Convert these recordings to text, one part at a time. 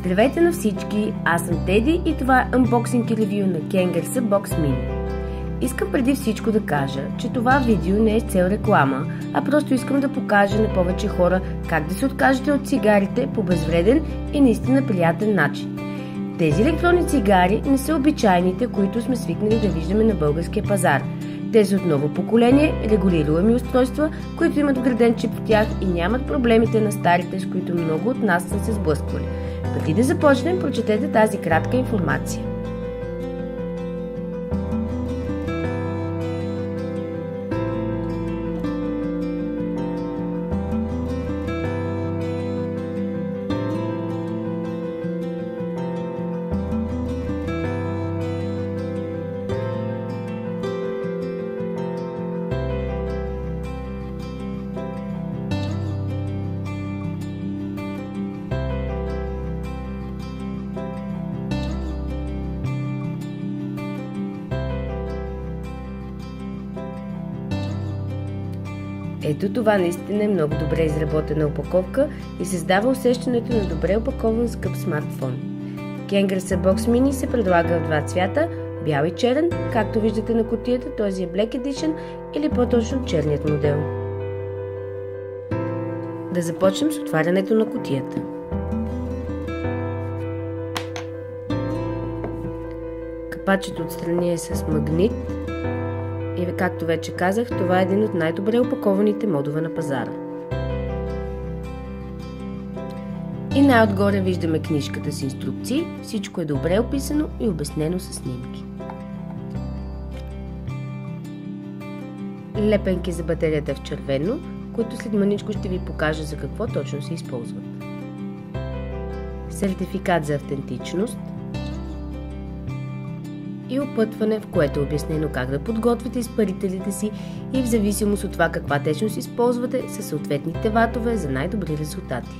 Здравейте на всички, аз съм Теди и това е unboxing и ревю на Kangaroo Box Mini. Искам преди всичко да кажа, че това видео не е с цел реклама, а просто искам да покажа на повече хора как да се откажете от цигарите по безвреден и наистина приятен начин. Тези електронни цигари не са обичайните, които сме свикнали да виждаме на българския пазар. Те са от ново поколение, регулируеми устройства, които имат вграден чип в тях и нямат проблемите на старите, с които много от нас са се сблъсквали. Преди да започнем, прочетете тази кратка информация. Ето това наистина е много добре изработена опаковка и създава усещането на добре опакован скъп смартфон. Kangaroo Box Mini се предлага в два цвята – бял и черен, както виждате на кутията, този е Black Edition или по-точно черният модел. Да започнем с отварянето на кутията. Капачето отстрани е с магнит. И както вече казах, това е един от най-добре опакованите модове на пазара. И най-отгоре виждаме книжката с инструкции. Всичко е добре описано и обяснено с снимки. Лепенки за батерията в червено, които след мъничко ще ви покажа за какво точно се използват. Сертификат за автентичност. И опътване, в което е обяснено как да подготвите изпарителите си и в зависимост от това каква течност използвате със съответните ватове за най-добри резултати.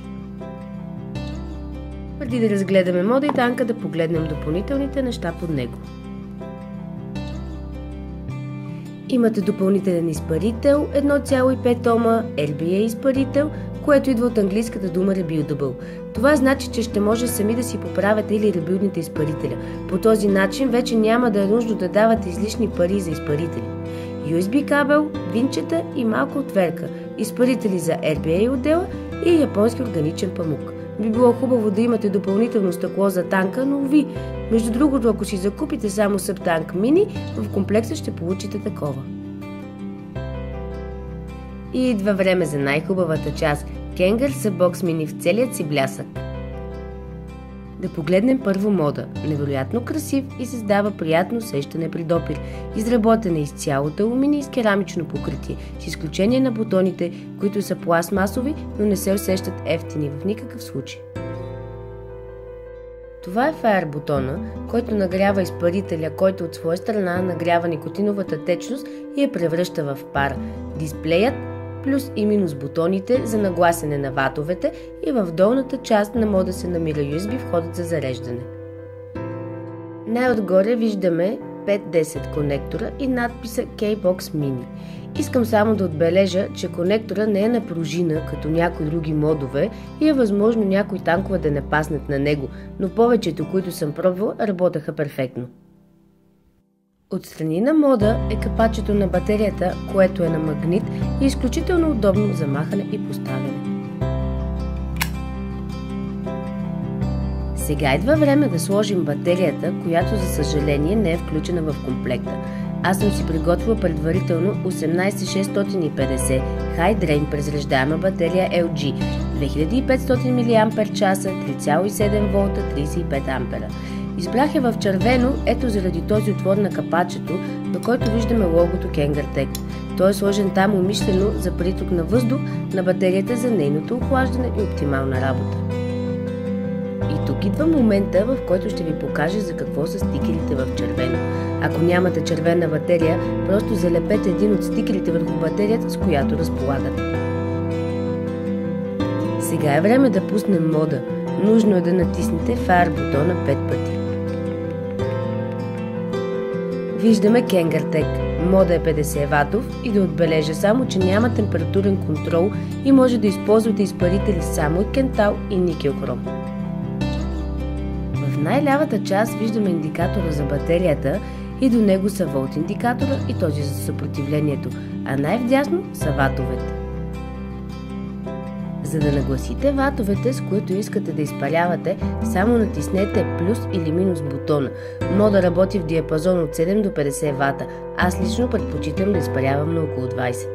Преди да разгледаме мода и танка, да погледнем допълнителните неща под него. Имате допълнителен изпарител 1,5 ома RBA изпарител, което идва от английската дума Rebuildable. Това значи, че ще може сами да си поправяте или ребилдните изпарителя. По този начин вече няма да е нужно да давате излишни пари за изпарители. USB кабел, винчета и малка отверка, изпарители за RBA отдела и японски органичен памук. Би било хубаво да имате допълнително стъкло за танка, но уви. Между другото, ако си закупите само Subtank Mini, в комплекса ще получите такова. И идва време за най-хубавата част – Kangaroo Box Mini в целият си блясък. Да погледнем първо мода. Невероятно красив и създава приятно усещане при допир. Изработен е изцяло от алуминий с керамично покритие, с изключение на бутоните, които са пластмасови, но не се усещат евтини в никакъв случай. Това е Fire бутона, който нагрява изпарителя, който от своя страна нагрява никотиновата течност и я превръща в пар. Дисплеят плюс и минус бутоните за нагласене на ватовете и в долната част на мода се намира USB входът за зареждане. Най-отгоре виждаме 5-10 конектора и надписа K-Box Mini. Искам само да отбележа, че конектора не е на пружина като някои други модове и е възможно някои танкове да не паснат на него, но повечето, които съм пробвала, работеха перфектно. Отстрани на мода е капачето на батерията, което е на магнит и е изключително удобно за махане и поставяне. Сега идва време да сложим батерията, която за съжаление не е включена в комплекта. Аз съм си приготвила предварително 18650 High Drain презреждаема батерия LG 2500 мАч, 3,7 В, 35 А. Избрах я в червено, ето заради този отвор на капачето, на който виждаме логото Kangaroo. Той е сложен там умишлено за приток на въздух на батерията за нейното охлаждане и оптимална работа. И тук идва момента, в който ще ви покажа за какво са стикерите в червено. Ако нямате червена батерия, просто залепете един от стикерите върху батерията, с която разполагате. Сега е време да пуснем мода. Нужно е да натиснете Fire бутона 5 пъти. Виждаме Kangaroo. Мода е 50 ватов и да отбележа само, че няма температурен контрол и може да използвате изпарители само от кентал и никел хром. най-лявата част виждаме индикатора за батерията и до него са волт индикатора и този за съпротивлението, а най-вдясно са ватовете. За да нагласите ватовете, с които искате да изпарявате, само натиснете плюс или минус бутона. Мода работи в диапазон от 7 до 50 вата. Аз лично предпочитам да изпарявам на около 20.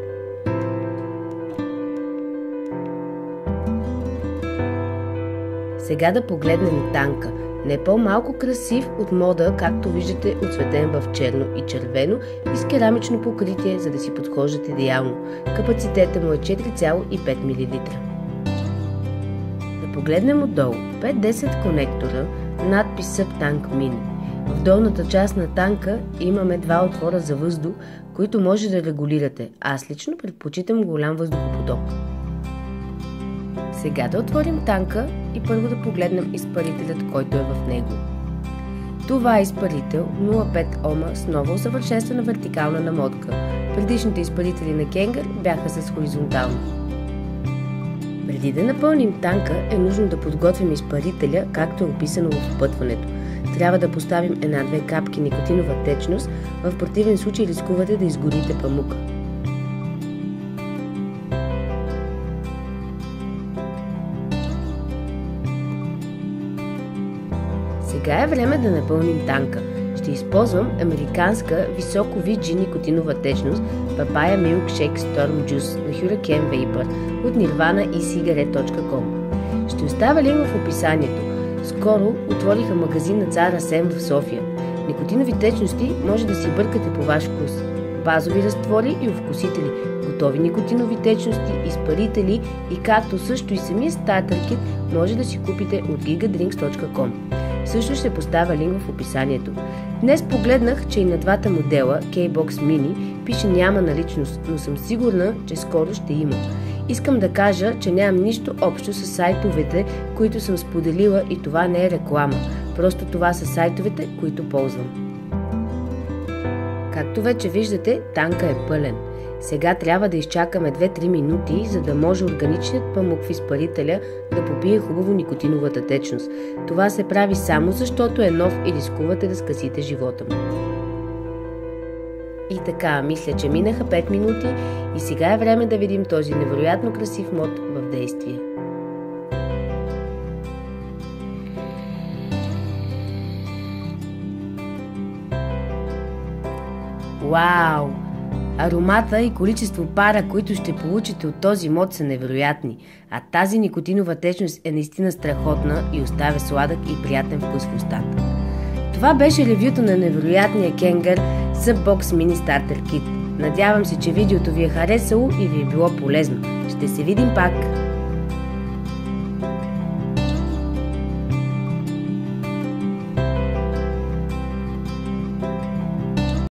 Сега да погледнем танка. Не по-малко красив от мода, както виждате, отцветен в черно и червено и с керамично покритие, за да си подхождат идеално. Капацитетът му е 4,5 мл. Да погледнем отдолу. 5-10 конектора, надпис SubTank Mini. В долната част на танка имаме два отвора за въздух, които може да регулирате. Аз лично предпочитам голям въздухопоток. Сега да отворим танка и първо да погледнем изпарителят, който е в него. Това е изпарител 0,5 Ома с нова усъвършенствана вертикална намотка. Предишните изпарители на Кенгър бяха с хоризонтална. Преди да напълним танка е нужно да подготвим изпарителя, както е описано в опътването. Трябва да поставим 1-2 капки никотинова течност, в противен случай рискувате да изгорите памука. Сега е време да напълним танка. Ще използвам американска високо VG никотинова течност Papaya Milkshake Storm Juice на Hurricane Vapor от Nirvana и cigarette.com. Ще оставя линк в описанието. Скоро отвориха магазин на Цар Асен в София. Никотинови течности може да си бъркате по ваш вкус. Базови разтвори и овкусители, готови никотинови течности, изпарители и както също и самия стартер кит може да си купите от gigadrinks.com. Също ще поставя линк в описанието. Днес погледнах, че и на двата модела K-Box Mini пише няма наличност, но съм сигурна, че скоро ще има. Искам да кажа, че нямам нищо общо с сайтовете, които съм споделила и това не е реклама. Просто това са сайтовете, които ползвам. Както вече виждате, танка е пълен. Сега трябва да изчакаме 2-3 минути, за да може органичният памук в изпарителя да попие хубаво никотиновата течност. Това се прави само защото е нов и рискувате да скъсите живота му. И така, мисля, че минаха 5 минути и сега е време да видим този невероятно красив мод в действие. Вау! Аромата и количество пара, които ще получите от този мод, са невероятни, а тази никотинова течност е наистина страхотна и оставя сладък и приятен вкус в устата. Това беше ревюто на невероятния Кенгър SubBox Mini Starter Kit. Надявам се, че видеото ви е харесало и ви е било полезно. Ще се видим пак!